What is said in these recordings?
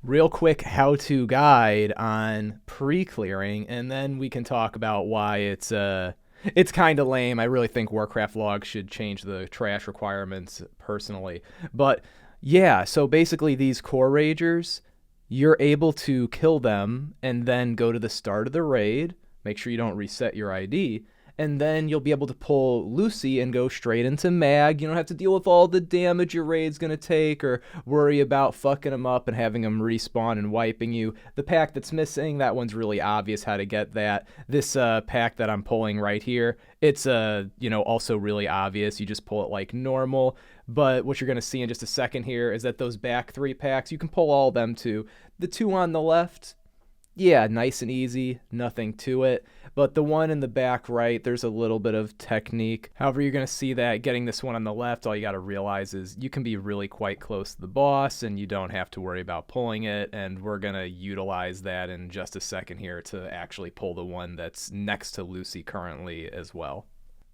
real quick how-to guide on pre-clearing, and then we can talk about why it's kind of lame. I really think Warcraft logs should change the trash requirements personally. But yeah, so basically these core ragers, you're able to kill them and then go to the start of the raid, make sure you don't reset your ID, and then you'll be able to pull Lucy and go straight into mag. You don't have to deal with all the damage your raid's going to take or worry about fucking them up and having them respawn and wiping you. The pack that's missing, that one's really obvious how to get that. This pack that I'm pulling right here, it's also really obvious. You just pull it like normal. But what you're going to see in just a second here is that those back 3 packs, you can pull all of them too. The 2 on the left, yeah, nice and easy, nothing to it. But the one in the back right, there's a little bit of technique. However, you're going to see that getting this one on the left, all you got to realize is you can be really quite close to the boss and you don't have to worry about pulling it. And we're going to utilize that in just a second here to actually pull the one that's next to Lucy currently as well.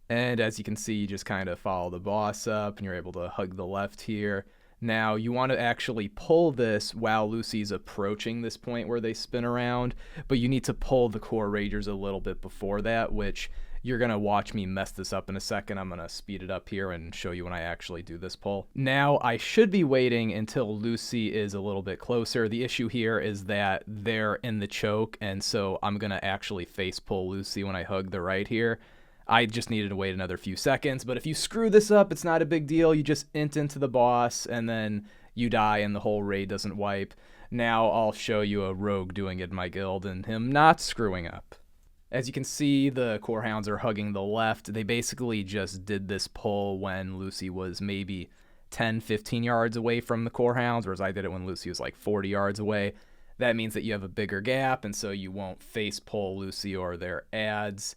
And as you can see, you just kind of follow the boss up and you're able to hug the left here. Now, you want to actually pull this while Lucy's approaching this point where they spin around, but you need to pull the core ragers a little bit before that, which you're going to watch me mess this up in a second. I'm going to speed it up here and show you when I actually do this pull. Now, I should be waiting until Lucy is a little bit closer. The issue here is that they're in the choke, and so I'm going to actually face pull Lucy when I hug the right here. I just needed to wait another few seconds, but if you screw this up, it's not a big deal. You just int into the boss, and then you die, and the whole raid doesn't wipe. Now I'll show you a rogue doing it in my guild, and him not screwing up. As you can see, the core hounds are hugging the left. They basically just did this pull when Lucy was maybe 10, 15 yards away from the core hounds, whereas I did it when Lucy was like 40 yards away. That means that you have a bigger gap, and so you won't face pull Lucy or their ads.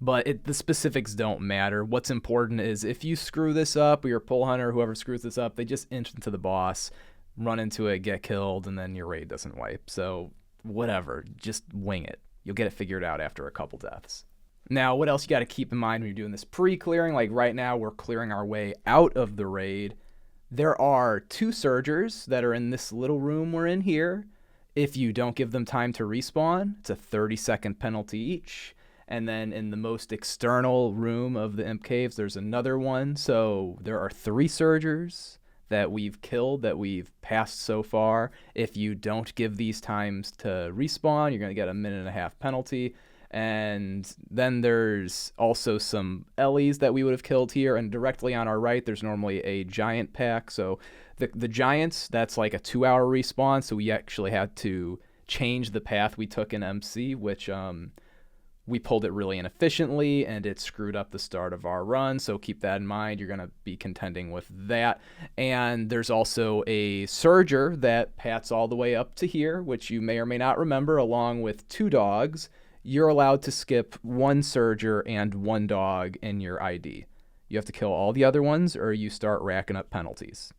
But the specifics don't matter. What's important is if you screw this up, or your pull hunter, whoever screws this up, they just int into the boss, run into it, get killed, and then your raid doesn't wipe. So whatever, just wing it. You'll get it figured out after a couple deaths. Now, what else you got to keep in mind when you're doing this pre-clearing? Like right now, we're clearing our way out of the raid. There are 2 surgers that are in this little room we're in here. If you don't give them time to respawn, it's a 30-second penalty each. And then in the most external room of the Imp Caves, there's another one. So there are 3 Surgers that we've killed, that we've passed so far. If you don't give these times to respawn, you're going to get a 1.5-minute penalty. And then there's also some Ellies that we would have killed here. And directly on our right, there's normally a Giant pack. So the Giants, that's like a 2-hour respawn. So we actually had to change the path we took in MC, which... we pulled it really inefficiently, and it screwed up the start of our run, so keep that in mind. You're going to be contending with that. And there's also a Surger that pats all the way up to here, which you may or may not remember, along with 2 dogs. You're allowed to skip 1 Surger and 1 dog in your ID. You have to kill all the other ones, or you start racking up penalties.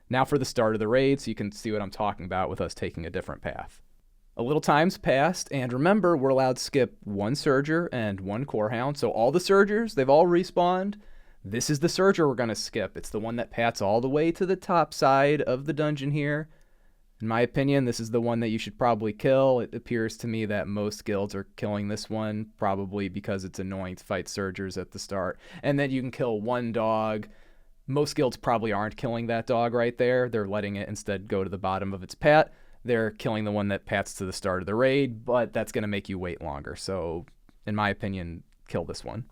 Now for the start of the raid, so you can see what I'm talking about with us taking a different path. A little time's passed, and remember, we're allowed to skip 1 Surger and 1 Core Hound. So all the Surgers, they've all respawned. This is the Surger we're going to skip. It's the one that pats all the way to the top side of the dungeon here. In my opinion, this is the one that you should probably kill. It appears to me that most guilds are killing this one, probably because it's annoying to fight Surgers at the start. And then you can kill 1 dog. Most guilds probably aren't killing that dog right there. They're letting it instead go to the bottom of its pat. They're killing the one that pats to the start of the raid, but that's going to make you wait longer. So, in my opinion, kill this one.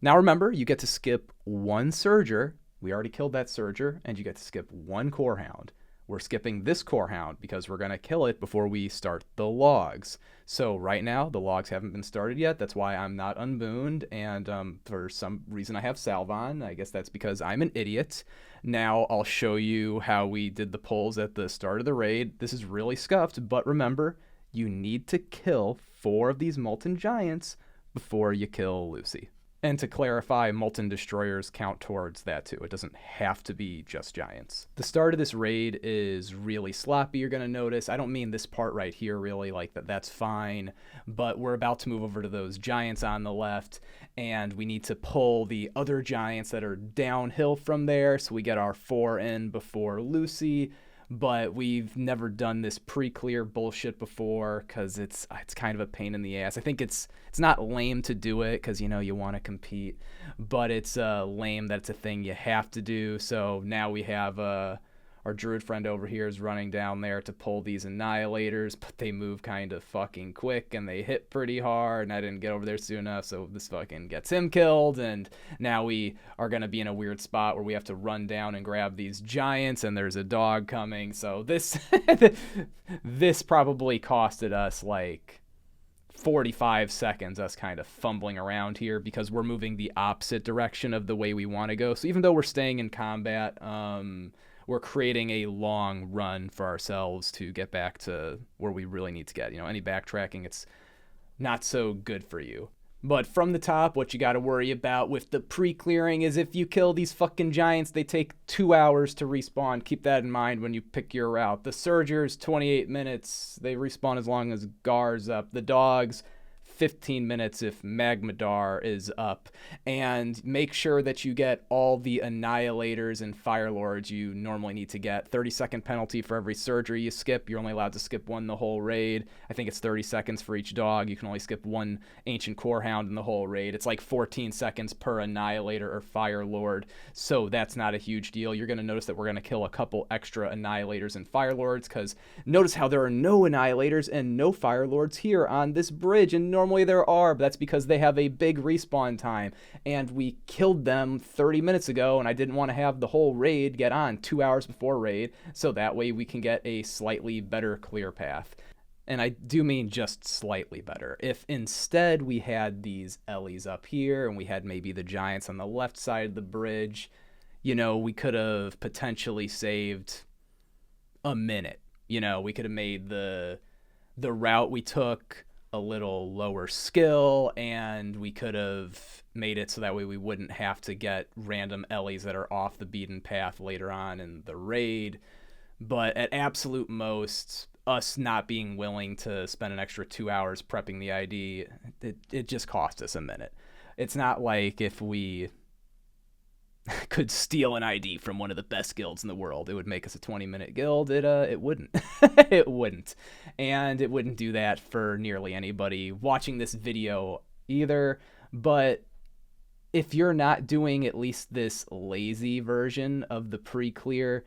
Now remember, you get to skip 1 Surger. We already killed that Surger, and you get to skip 1 Core Hound. We're skipping this Core Hound because we're going to kill it before we start the logs. So right now, the logs haven't been started yet. That's why I'm not unbooned, and for some reason I have Salve on. I guess that's because I'm an idiot. Now I'll show you how we did the pulls at the start of the raid. This is really scuffed, but remember, you need to kill 4 of these Molten Giants before you kill Lucy. And to clarify, Molten Destroyers count towards that too. It doesn't have to be just Giants. The start of this raid is really sloppy, you're going to notice. I don't mean this part right here, really, like that's fine. But we're about to move over to those Giants on the left, and we need to pull the other Giants that are downhill from there, so we get our 4 in before Lucy. but we've never done this pre-clear bullshit before because it's kind of a pain in the ass. I think it's not lame to do it because you want to compete, but it's lame that it's a thing you have to do. So now we have our druid friend over here is running down there to pull these annihilators, but they move kind of fucking quick and they hit pretty hard, and I didn't get over there soon enough, so this fucking gets him killed, and now we are going to be in a weird spot where we have to run down and grab these giants, and there's a dog coming, so this this probably costed us like 45 seconds, us kind of fumbling around here because we're moving the opposite direction of the way we want to go. So even though we're staying in combat, we're creating a long run for ourselves to get back to where we really need to get. Any backtracking, it's not so good for you. But from the top, what you got to worry about with the pre-clearing is if you kill these fucking giants, they take 2 hours to respawn. Keep that in mind when you pick your route. The Surgers, 28 minutes. They respawn as long as Gar's up. The dogs, 15 minutes if Magmadar is up. And make sure that you get all the Annihilators and Firelords you normally need to get. 30-second penalty for every Surger you skip. You're only allowed to skip one the whole raid. I think it's 30 seconds for each dog. You can only skip one Ancient Core Hound in the whole raid. It's like 14 seconds per Annihilator or Firelord, so that's not a huge deal. You're going to notice that we're going to kill a couple extra Annihilators and Firelords, because notice how there are no Annihilators and no Firelords here on this bridge, and normally there are, but that's because they have a big respawn time, and we killed them 30 minutes ago, and I didn't want to have the whole raid get on 2 hours before raid, so that way we can get a slightly better clear path. And I do mean just slightly better. If instead we had these Ellies up here and we had maybe the giants on the left side of the bridge, we could have potentially saved a minute. We could have made the route we took a little lower skill, and we could have made it so that way we wouldn't have to get random Ellies that are off the beaten path later on in the raid. But at absolute most, us not being willing to spend an extra 2 hours prepping the ID, it just cost us a minute. It's not like if we could steal an ID from one of the best guilds in the world, it would make us a 20-minute guild. It wouldn't. It wouldn't. And it wouldn't do that for nearly anybody watching this video either. But if you're not doing at least this lazy version of the pre-clear,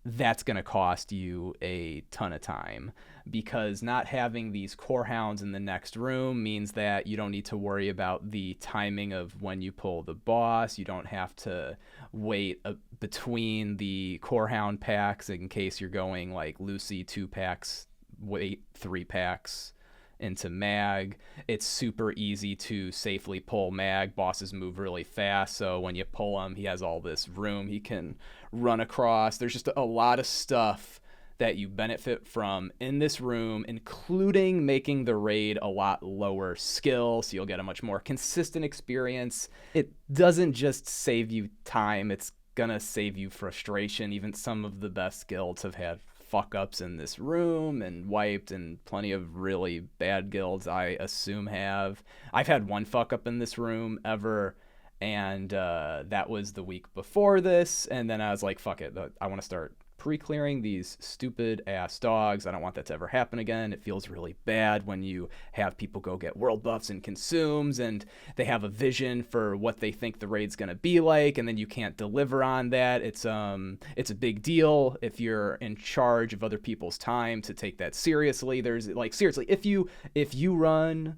that's going to cost you a ton of time, because not having these core hounds in the next room means that you don't need to worry about the timing of when you pull the boss. You don't have to wait between the core hound packs in case you're going like Lucy 2 packs, wait 3 packs into mag. It's super easy to safely pull mag. Bosses move really fast, so when you pull him, he has all this room he can run across. There's just a lot of stuff that you benefit from in this room, including making the raid a lot lower skill, so you'll get a much more consistent experience. It doesn't just save you time, it's gonna save you frustration. Even some of the best guilds have had fuck ups in this room and wiped, and plenty of really bad guilds I assume have. I've had one fuck up in this room ever, and that was the week before this, and then I was like, fuck it, I want to start pre-clearing these stupid ass dogs. I don't want that to ever happen again. It feels really bad when you have people go get world buffs and consumes, and they have a vision for what they think the raid's gonna be like, and then you can't deliver on that. It's a big deal if you're in charge of other people's time to take that seriously. There's like, seriously, if you run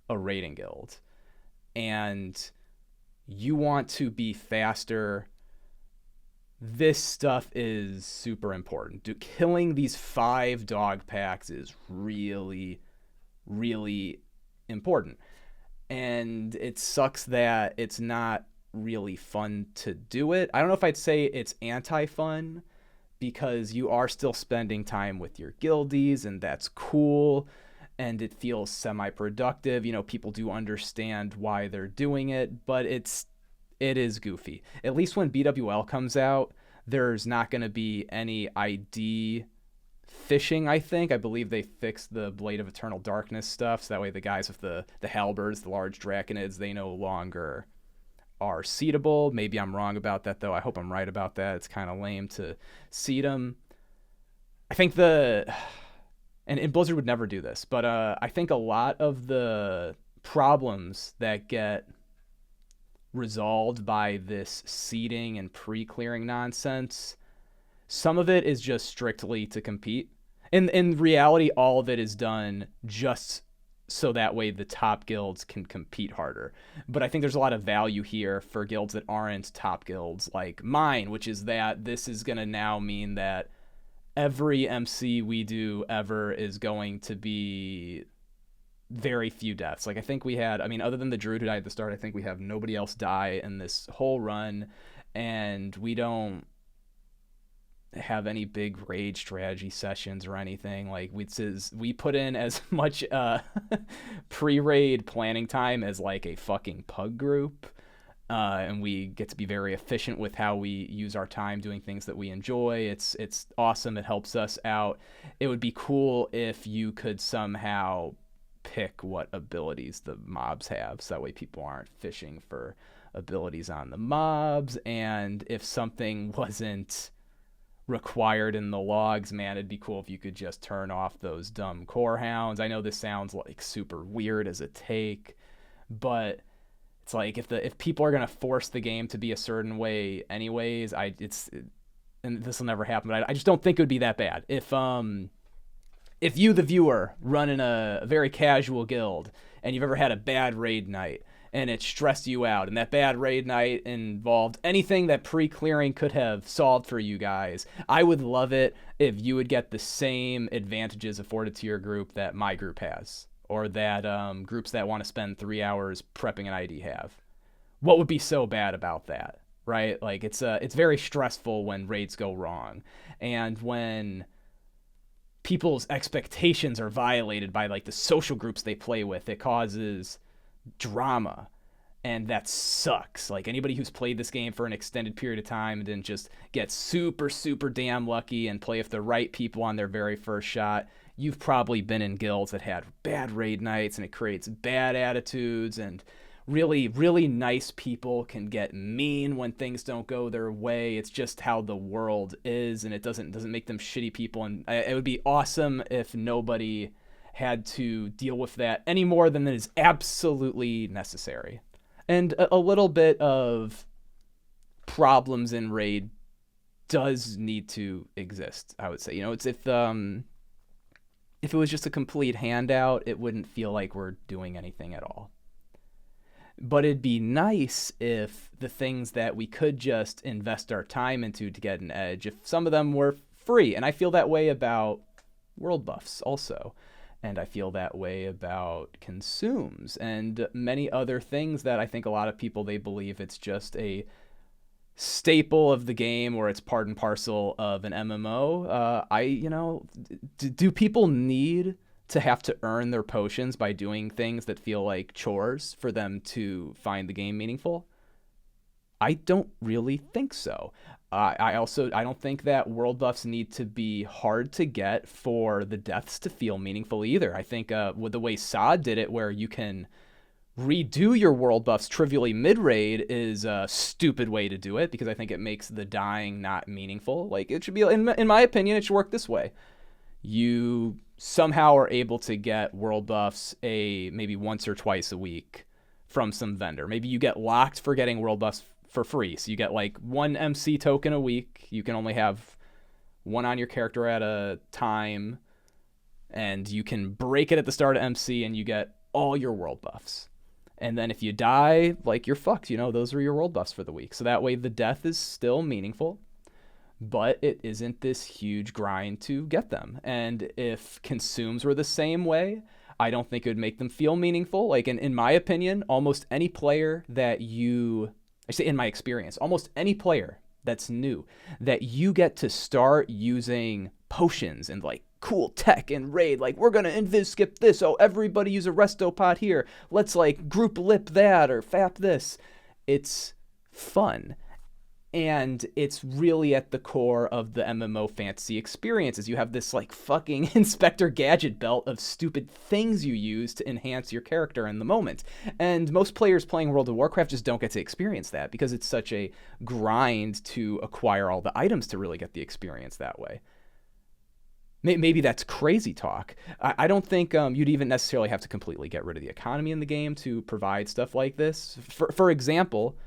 a raiding guild and you want to be faster, this stuff is super important. Killing these 5 dog packs is really, really important. And it sucks that it's not really fun to do it. I don't know if I'd say it's anti-fun, because you are still spending time with your guildies, and that's cool, and it feels semi-productive. People do understand why they're doing it, but it is goofy. At least when BWL comes out, there's not going to be any ID fishing, I think. I believe they fixed the Blade of Eternal Darkness stuff, so that way the guys with the halberds, the large draconids, they no longer are seedable. Maybe I'm wrong about that, though. I hope I'm right about that. It's kind of lame to seed them. I think and Blizzard would never do this, but I think a lot of the problems that get resolved by this seeding and pre-clearing nonsense, some of it is just strictly to compete. In reality, all of it is done just so that way the top guilds can compete harder. But I think there's a lot of value here for guilds that aren't top guilds like mine, which is that this is going to now mean that every MC we do ever is going to be very few deaths. Like I think we had, I mean, other than the druid who died at the start, I think we have nobody else die in this whole run, and we don't have any big raid strategy sessions or anything. Like we put in as much pre-raid planning time as like a fucking pug group. And we get to be very efficient with how we use our time doing things that we enjoy. It's awesome. It helps us out. It would be cool if you could somehow pick what abilities the mobs have, so that way people aren't fishing for abilities on the mobs. And if something wasn't required in the logs, man, it'd be cool if you could just turn off those dumb core hounds. I know this sounds like super weird as a take, but it's like if people are gonna force the game to be a certain way anyways, and this will never happen, but I just don't think it would be that bad. If you, the viewer, run in a very casual guild and you've ever had a bad raid night and it stressed you out, and that bad raid night involved anything that pre-clearing could have solved for you guys, I would love it if you would get the same advantages afforded to your group that my group has, or that groups that want to spend 3 hours prepping an ID have. What would be so bad about that, right? Like it's very stressful when raids go wrong, and when people's expectations are violated by like the social groups they play with, it causes drama, and that sucks. Like anybody who's played this game for an extended period of time and then just get super damn lucky and play with the right people on their very first shot, you've probably been in guilds that had bad raid nights, and it creates bad attitudes, and really nice people can get mean when things don't go their way. It's just how the world is, and it doesn't make them shitty people. And it would be awesome if nobody had to deal with that any more than is absolutely necessary. And a little bit of problems in raid does need to exist, I would say. You know, it's if it was just a complete handout, it wouldn't feel like we're doing anything at all. But it'd be nice if the things that we could just invest our time into to get an edge, if some of them were free. And I feel that way about world buffs also. And I feel that way about consumes and many other things that I think a lot of people, they believe it's just a staple of the game, or it's part and parcel of an MMO. Do people need to have to earn their potions by doing things that feel like chores for them to find the game meaningful? I don't really think so. I don't think that world buffs need to be hard to get for the deaths to feel meaningful either. I think with the way Sod did it, where you can redo your world buffs trivially mid-raid, is a stupid way to do it, because I think it makes the dying not meaningful. Like, it should be, in my opinion, it should work this way. You somehow are able to get world buffs maybe once or twice a week from some vendor. Maybe you get locked for getting world buffs for free. So you get like one MC token a week. You can only have one on your character at a time, and you can break it at the start of MC and you get all your world buffs. And then if you die, like, you're fucked. You know, those are your world buffs for the week. So that way the death is still meaningful, but it isn't this huge grind to get them. And if consumes were the same way, I don't think it would make them feel meaningful. Like, in my opinion, almost any player that I say in my experience, almost any player that's new, that you get to start using potions and like cool tech and raid, like, we're gonna invis skip this, oh, everybody use a resto pot here, let's like group lip that or fap this. It's fun. And it's really at the core of the MMO fantasy experiences. You have this like fucking Inspector Gadget belt of stupid things you use to enhance your character in the moment. And most players playing World of Warcraft just don't get to experience that, because it's such a grind to acquire all the items to really get the experience that way. Maybe that's crazy talk. I don't think you'd even necessarily have to completely get rid of the economy in the game to provide stuff like this. For example,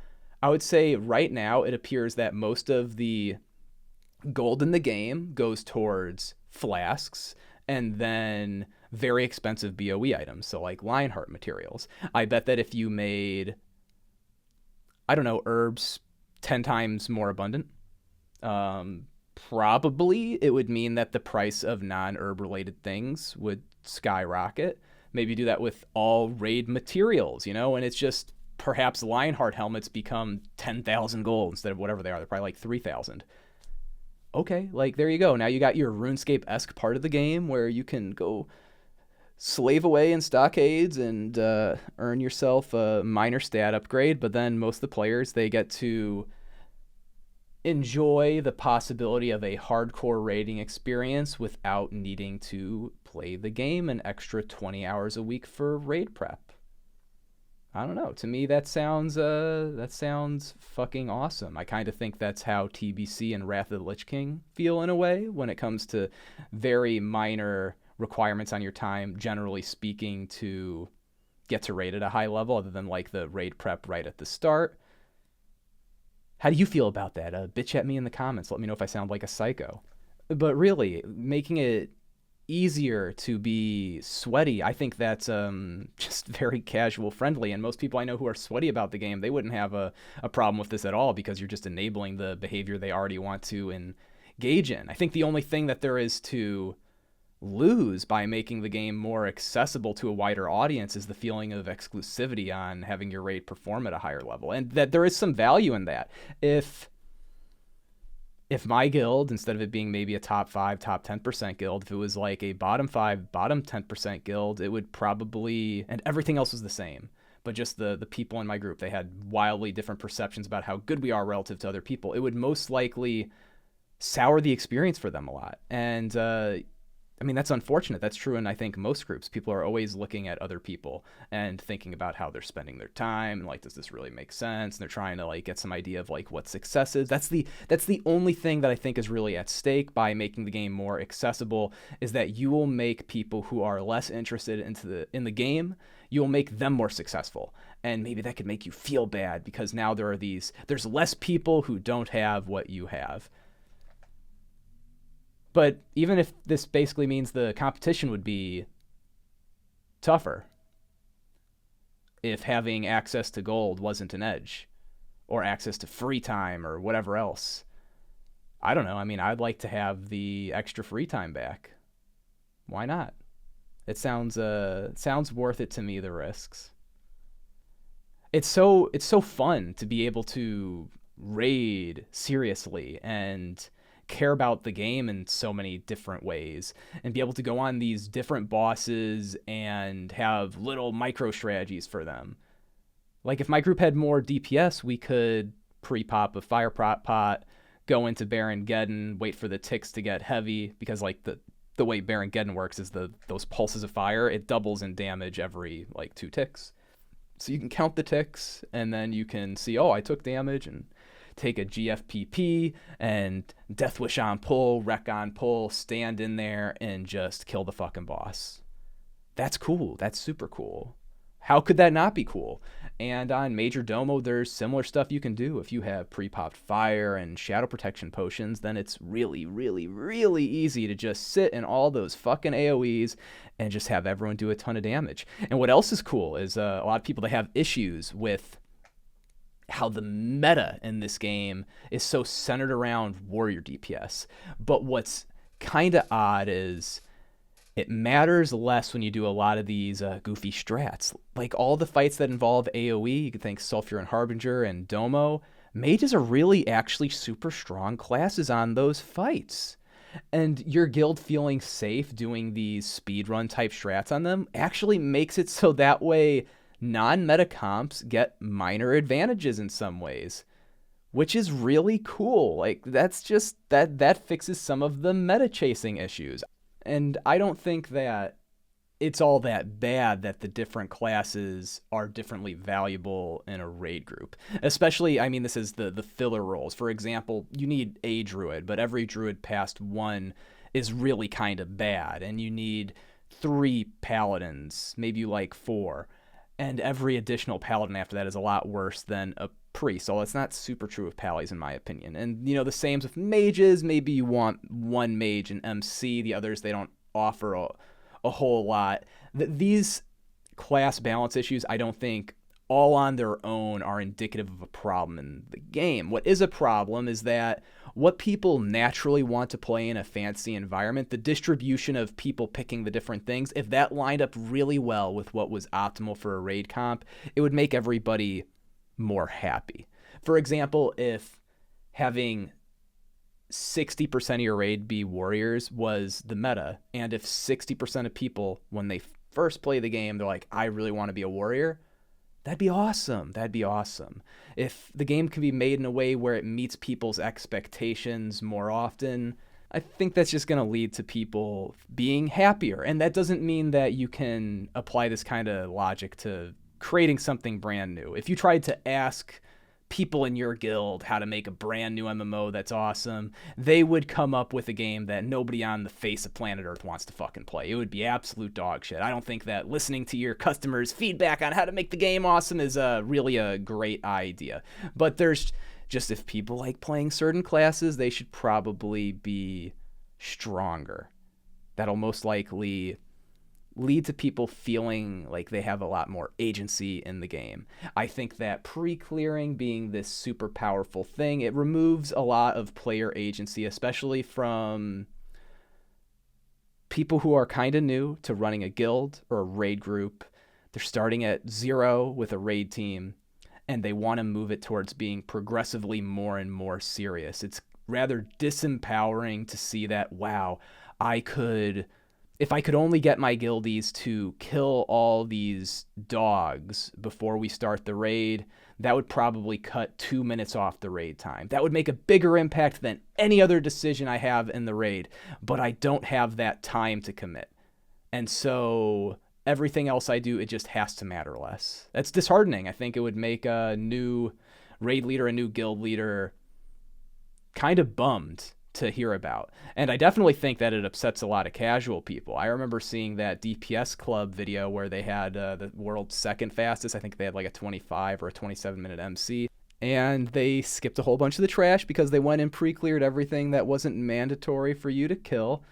I would say right now it appears that most of the gold in the game goes towards flasks and then very expensive BOE items, so like Lionheart materials. I bet that if you made, I don't know, herbs 10 times more abundant, probably it would mean that the price of non-herb related things would skyrocket. Maybe do that with all raid materials, and it's just perhaps Lionheart helmets become 10,000 gold instead of whatever they are. They're probably like 3,000. Okay, like there you go. Now you got your RuneScape-esque part of the game where you can go slave away in stockades and earn yourself a minor stat upgrade, but then most of the players, they get to enjoy the possibility of a hardcore raiding experience without needing to play the game an extra 20 hours a week for raid prep. I don't know. To me, that sounds fucking awesome. I kind of think that's how TBC and Wrath of the Lich King feel in a way when it comes to very minor requirements on your time, generally speaking, to get to raid at a high level, other than like the raid prep right at the start. How do you feel about that? Bitch at me in the comments. Let me know if I sound like a psycho. But really, making it easier to be sweaty, I think that's just very casual friendly. And most people I know who are sweaty about the game, they wouldn't have a problem with this at all because you're just enabling the behavior they already want to engage in. I think the only thing that there is to lose by making the game more accessible to a wider audience is the feeling of exclusivity on having your raid perform at a higher level, and that there is some value in that. If my guild, instead of it being maybe a top 5, top 10% guild, if it was like a bottom 5, bottom 10% guild, it would probably, and everything else was the same, but just the people in my group, they had wildly different perceptions about how good we are relative to other people. It would most likely sour the experience for them a lot. And I mean, that's unfortunate. That's true in, I think, most groups. People are always looking at other people and thinking about how they're spending their time and like, does this really make sense? And they're trying to like get some idea of like what success is. That's the only thing that I think is really at stake by making the game more accessible, is that you will make people who are less interested in the game, you will make them more successful. And maybe that could make you feel bad because now there's less people who don't have what you have. But even if this basically means the competition would be tougher if having access to gold wasn't an edge, or access to free time or whatever else, I don't know. I mean, I'd like to have the extra free time back. Why not? It sounds worth it to me, the risks. It's so fun to be able to raid seriously and care about the game in so many different ways, and be able to go on these different bosses and have little micro strategies for them. Like if my group had more DPS, we could pre-pop a fire pot, go into Baron Geddon, wait for the ticks to get heavy, because like the way Baron Geddon works is those pulses of fire, it doubles in damage every like 2 ticks. So you can count the ticks and then you can see, oh, I took damage, and take a GFPP and Death Wish on pull, Wreck on pull, stand in there and just kill the fucking boss. That's cool. That's super cool. How could that not be cool? And on Major Domo, there's similar stuff you can do. If you have pre-popped fire and shadow protection potions, then it's really, really, really easy to just sit in all those fucking AoEs and just have everyone do a ton of damage. And what else is cool is a lot of people, they have issues with how the meta in this game is so centered around warrior DPS. But what's kind of odd is it matters less when you do a lot of these goofy strats. Like all the fights that involve AoE, you could think Sulfur and Harbinger and Domo, mages are really actually super strong classes on those fights. And your guild feeling safe doing these speedrun type strats on them actually makes it so that way non-meta comps get minor advantages in some ways, which is really cool. Like that's just that fixes some of the meta chasing issues. And I don't think that it's all that bad that the different classes are differently valuable in a raid group. Especially, I mean, this is the filler roles. For example, you need a druid, but every druid past 1 is really kind of bad, and you need 3 paladins, maybe you like 4, and every additional paladin after that is a lot worse than a priest. So it's not super true of pallies in my opinion. And the same with mages. Maybe you want 1 mage and MC, the others they don't offer a whole lot. These class balance issues, I don't think all on their own are indicative of a problem in the game. What is a problem is that what people naturally want to play in a fantasy environment, the distribution of people picking the different things, if that lined up really well with what was optimal for a raid comp, it would make everybody more happy. For example, if having 60% of your raid be warriors was the meta, and if 60% of people, when they first play the game, they're like, I really want to be a warrior, that'd be awesome. That'd be awesome. If the game can be made in a way where it meets people's expectations more often, I think that's just going to lead to people being happier. And that doesn't mean that you can apply this kind of logic to creating something brand new. If you tried to ask people in your guild how to make a brand new MMO that's awesome, they would come up with a game that nobody on the face of planet Earth wants to fucking play. It would be absolute dog shit. I don't think that listening to your customers' feedback on how to make the game awesome is really a great idea. But there's just, if people like playing certain classes, they should probably be stronger. That'll most likely lead to people feeling like they have a lot more agency in the game. I think that pre-clearing being this super powerful thing, it removes a lot of player agency, especially from people who are kind of new to running a guild or a raid group. They're starting at 0 with a raid team, and they want to move it towards being progressively more and more serious. It's rather disempowering to see that, wow, if I could only get my guildies to kill all these dogs before we start the raid, that would probably cut 2 minutes off the raid time. That would make a bigger impact than any other decision I have in the raid, but I don't have that time to commit. And so everything else I do, it just has to matter less. That's disheartening. I think it would make a new raid leader, a new guild leader kind of bummed to hear about. And I definitely think that it upsets a lot of casual people. I remember seeing that DPS Club video where they had the world's second fastest. I think they had like a 25 or a 27-minute MC. And they skipped a whole bunch of the trash because they went and pre-cleared everything that wasn't mandatory for you to kill.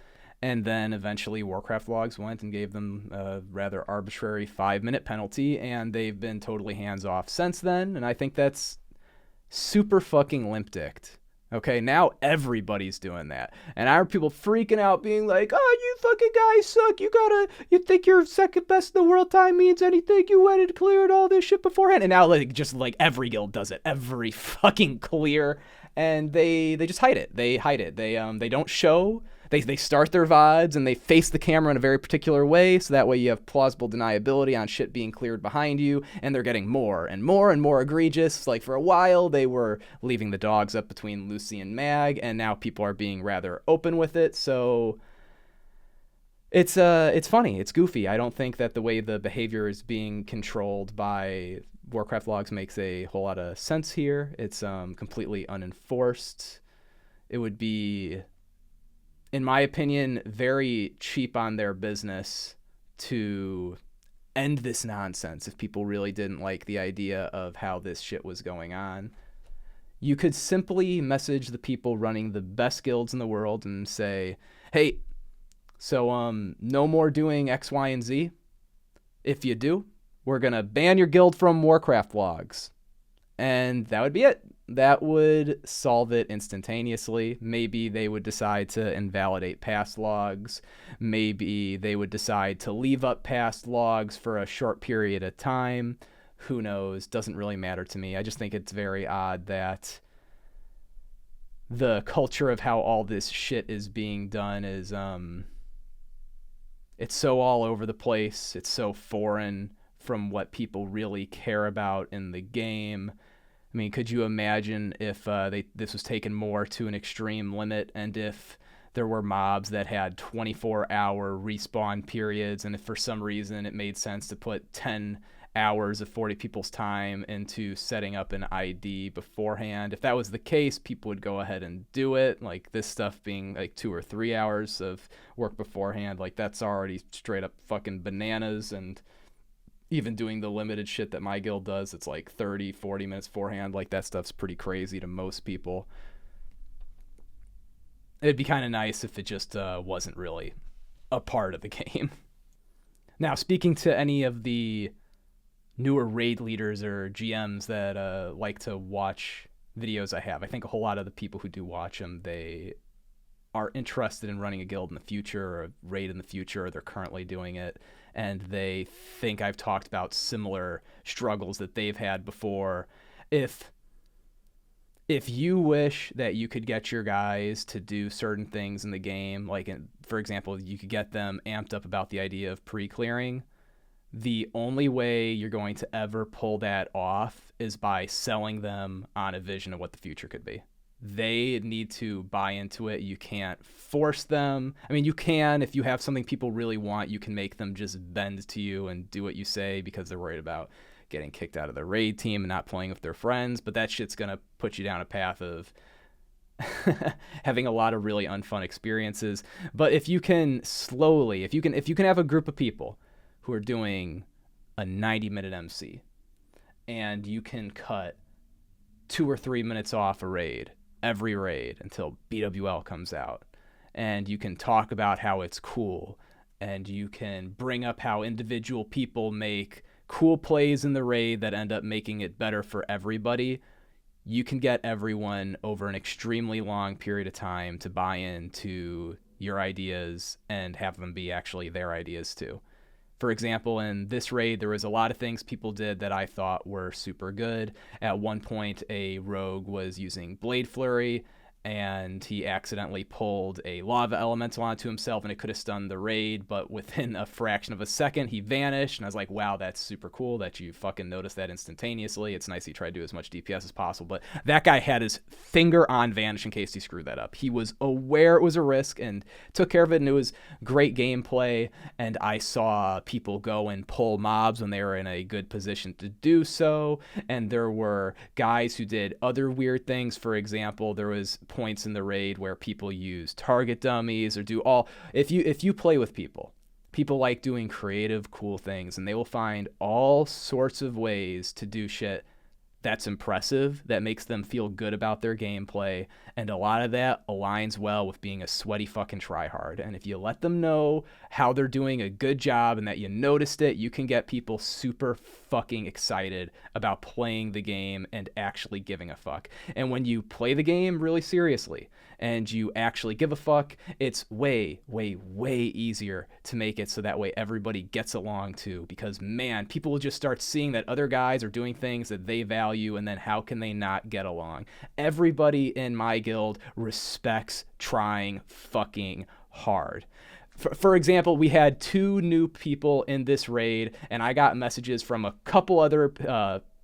And then eventually Warcraft logs went and gave them a rather arbitrary 5-minute penalty. And they've been totally hands-off since then. And I think that's super fucking limp-dicked. Okay, now everybody's doing that. And I heard people freaking out being like, oh, you fucking guys suck. You think your second best in the world time means anything? You went and cleared all this shit beforehand. And now just every guild does it. Every fucking clear. And they just hide it. They hide it. They don't show. They start their VODs and they face the camera in a very particular way, so that way you have plausible deniability on shit being cleared behind you, and they're getting more and more and more egregious. Like for a while, they were leaving the dogs up between Lucy and Mag, and now people are being rather open with it, so it's funny, it's goofy. I don't think that the way the behavior is being controlled by Warcraft logs makes a whole lot of sense here. It's completely unenforced. It would be, in my opinion, very cheap on their business to end this nonsense if people really didn't like the idea of how this shit was going on. You could simply message the people running the best guilds in the world and say, hey, so no more doing X, Y, and Z. If you do, we're going to ban your guild from Warcraft logs. And that would be it. That would solve it instantaneously. Maybe they would decide to invalidate past logs. Maybe they would decide to leave up past logs for a short period of time. Who knows? Doesn't really matter to me. I just think it's very odd that the culture of how all this shit is being done is, it's so all over the place. It's so foreign from what people really care about in the game. I mean, could you imagine if this was taken more to an extreme limit, and if there were mobs that had 24-hour respawn periods, and if for some reason it made sense to put 10 hours of 40 people's time into setting up an ID beforehand. If that was the case, people would go ahead and do it. Like this stuff being like 2 or 3 hours of work beforehand, like that's already straight up fucking bananas. And even doing the limited shit that my guild does, it's like 30, 40 minutes beforehand. Like that stuff's pretty crazy to most people. It'd be kind of nice if it just wasn't really a part of the game. Now, speaking to any of the newer raid leaders or GMs that like to watch videos I have, I think a whole lot of the people who do watch them, they are interested in running a guild in the future or a raid in the future, or they're currently doing it, and they think I've talked about similar struggles that they've had before. If you wish that you could get your guys to do certain things in the game, like for example, you could get them amped up about the idea of pre-clearing, the only way you're going to ever pull that off is by selling them on a vision of what the future could be. They need to buy into it. You can't force them. I mean, you can, if you have something people really want, you can make them just bend to you and do what you say because they're worried about getting kicked out of their raid team and not playing with their friends. But that shit's going to put you down a path of having a lot of really unfun experiences. But if you can slowly, if you can have a group of people who are doing a 90-minute MC, and you can cut 2 or 3 minutes off a raid, every raid until BWL comes out, and you can talk about how it's cool, and you can bring up how individual people make cool plays in the raid that end up making it better for everybody, you can get everyone over an extremely long period of time to buy into your ideas and have them be actually their ideas too. For example, in this raid, there was a lot of things people did that I thought were super good. At one point, a rogue was using Blade Flurry, and he accidentally pulled a lava elemental onto himself, and it could have stunned the raid, but within a fraction of a second, he vanished, and I was like, wow, that's super cool that you fucking noticed that instantaneously. It's nice he tried to do as much DPS as possible, but that guy had his finger on vanish in case he screwed that up. He was aware it was a risk and took care of it, and it was great gameplay, and I saw people go and pull mobs when they were in a good position to do so, and there were guys who did other weird things. For example, there was points in the raid where people use target dummies or do all, if you play with people like doing creative, cool things, and they will find all sorts of ways to do shit that's impressive, that makes them feel good about their gameplay, and a lot of that aligns well with being a sweaty fucking tryhard. And if you let them know how they're doing a good job and that you noticed it, you can get people super fucking excited about playing the game and actually giving a fuck. And when you play the game really seriously and you actually give a fuck, it's way, way, way easier to make it so that way everybody gets along too. Because man, people will just start seeing that other guys are doing things that they value, and then how can they not get along? Everybody in my guild respects trying fucking hard. For example, we had 2 new people in this raid, and I got messages from a couple other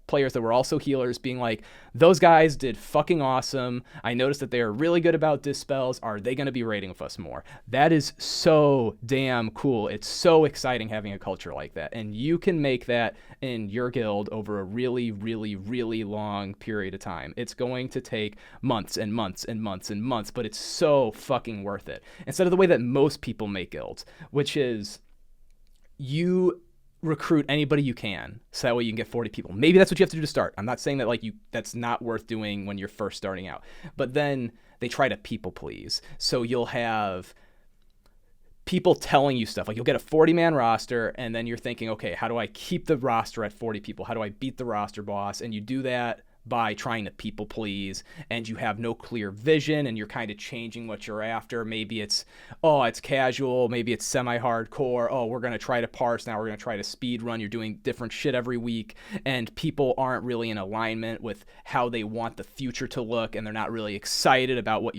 players that were also healers being like, those guys did fucking awesome. I noticed that they are really good about dispels. Are they going to be raiding with us more? That is so damn cool. It's so exciting having a culture like that. And you can make that in your guild over a really, really, really long period of time. It's going to take months and months and months and months, but it's so fucking worth it. Instead of the way that most people make guilds, which is you recruit anybody you can so that way you can get 40 people. Maybe that's what you have to do to start. I'm not saying that that's not worth doing when you're first starting out, but then they try to people please. So you'll have people telling you stuff, like you'll get a 40-man roster, and then you're thinking, okay, how do I keep the roster at 40 people? How do I beat the roster boss? And you do that by trying to people please, and you have no clear vision, and you're kind of changing what you're after. Maybe it's casual, maybe it's semi-hardcore, we're going to try to parse, now we're going to try to speed run. You're doing different shit every week, and people aren't really in alignment with how they want the future to look, and they're not really excited about what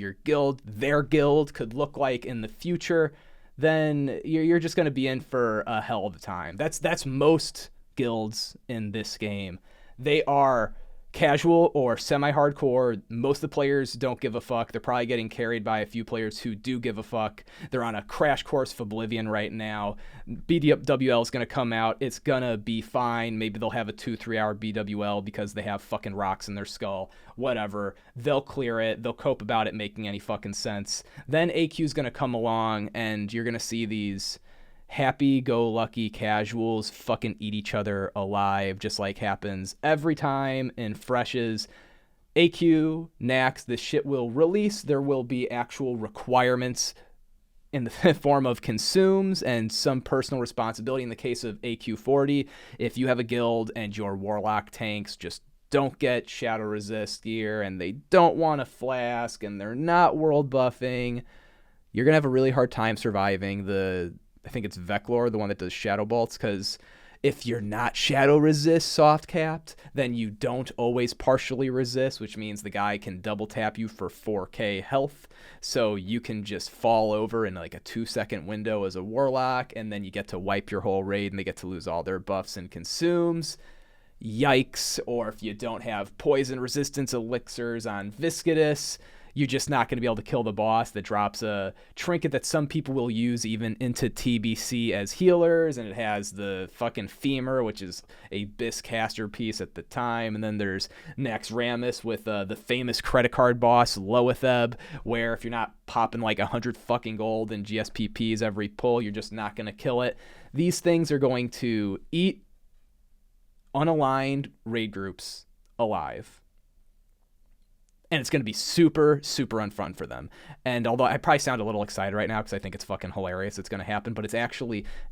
their guild could look like in the future. Then you're just going to be in for a hell of a time. That's most guilds in this game. They are casual or semi-hardcore, most of the players don't give a fuck. They're probably getting carried by a few players who do give a fuck. They're on a crash course of oblivion right now. BWL is going to come out. It's going to be fine. Maybe they'll have a 2-3 hour BWL because they have fucking rocks in their skull. Whatever. They'll clear it. They'll cope about it making any fucking sense. Then AQ is going to come along, and you're going to see these happy-go-lucky casuals fucking eat each other alive, just like happens every time in Fresh's. AQ, Nax, this shit will release. There will be actual requirements in the form of consumes and some personal responsibility. In the case of AQ40, if you have a guild and your Warlock tanks just don't get Shadow Resist gear and they don't want a flask and they're not world buffing, you're going to have a really hard time surviving I think it's Veclor, the one that does Shadow Bolts, because if you're not Shadow Resist soft capped, then you don't always partially resist, which means the guy can double tap you for 4k health, so you can just fall over in like a 2-second window as a Warlock, and then you get to wipe your whole raid, and they get to lose all their buffs and consumes. Yikes. Or if you don't have poison resistance elixirs on Viscidus, you're just not going to be able to kill the boss that drops a trinket that some people will use even into TBC as healers, and it has the fucking femur, which is a Biss caster piece at the time. And then there's Nax Ramus with the famous credit card boss Loetheb, where if you're not popping like 100 fucking gold and GSPPs every pull, you're just not going to kill it. These things are going to eat unaligned raid groups alive. And it's going to be super, super unfun for them. And although I probably sound a little excited right now because I think it's fucking hilarious, it's going to happen, but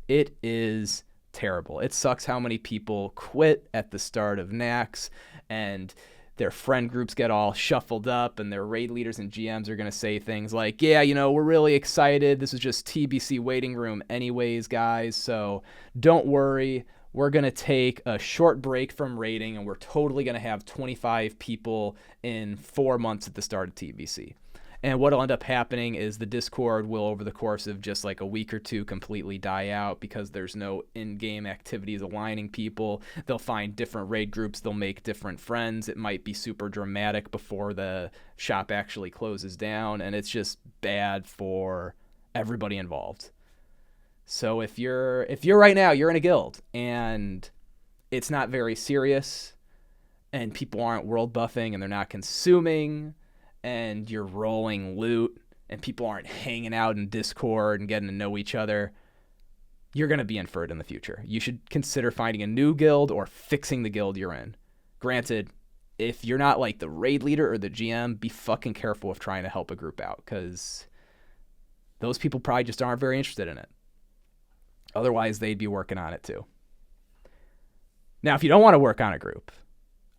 it is terrible. It sucks how many people quit at the start of Nax, and their friend groups get all shuffled up, and their raid leaders and GMs are going to say things like, yeah, we're really excited. This is just TBC waiting room anyways, guys, so don't worry. We're going to take a short break from raiding, and we're totally going to have 25 people in 4 months at the start of TBC. And what'll end up happening is the Discord will, over the course of just like a week or two, completely die out because there's no in-game activities aligning people. They'll find different raid groups. They'll make different friends. It might be super dramatic before the shop actually closes down, and it's just bad for everybody involved. So if you're right now, you're in a guild and it's not very serious and people aren't world buffing and they're not consuming and you're rolling loot and people aren't hanging out in Discord and getting to know each other, you're going to be in for it in the future. You should consider finding a new guild or fixing the guild you're in. Granted, if you're not like the raid leader or the GM, be fucking careful of trying to help a group out because those people probably just aren't very interested in it. Otherwise, they'd be working on it too. Now, if you don't want to work on a group,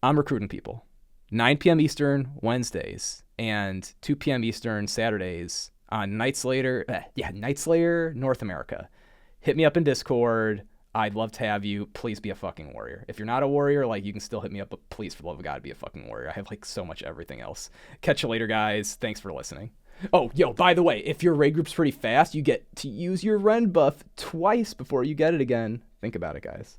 I'm recruiting people. 9 p.m. Eastern Wednesdays and 2 p.m. Eastern Saturdays on Nightslayer North America. Hit me up in Discord. I'd love to have you. Please be a fucking warrior. If you're not a warrior, you can still hit me up, but please, for the love of God, be a fucking warrior. I have so much everything else. Catch you later, guys. Thanks for listening. Oh, by the way, if your raid group's pretty fast, you get to use your Ren buff twice before you get it again. Think about it, guys.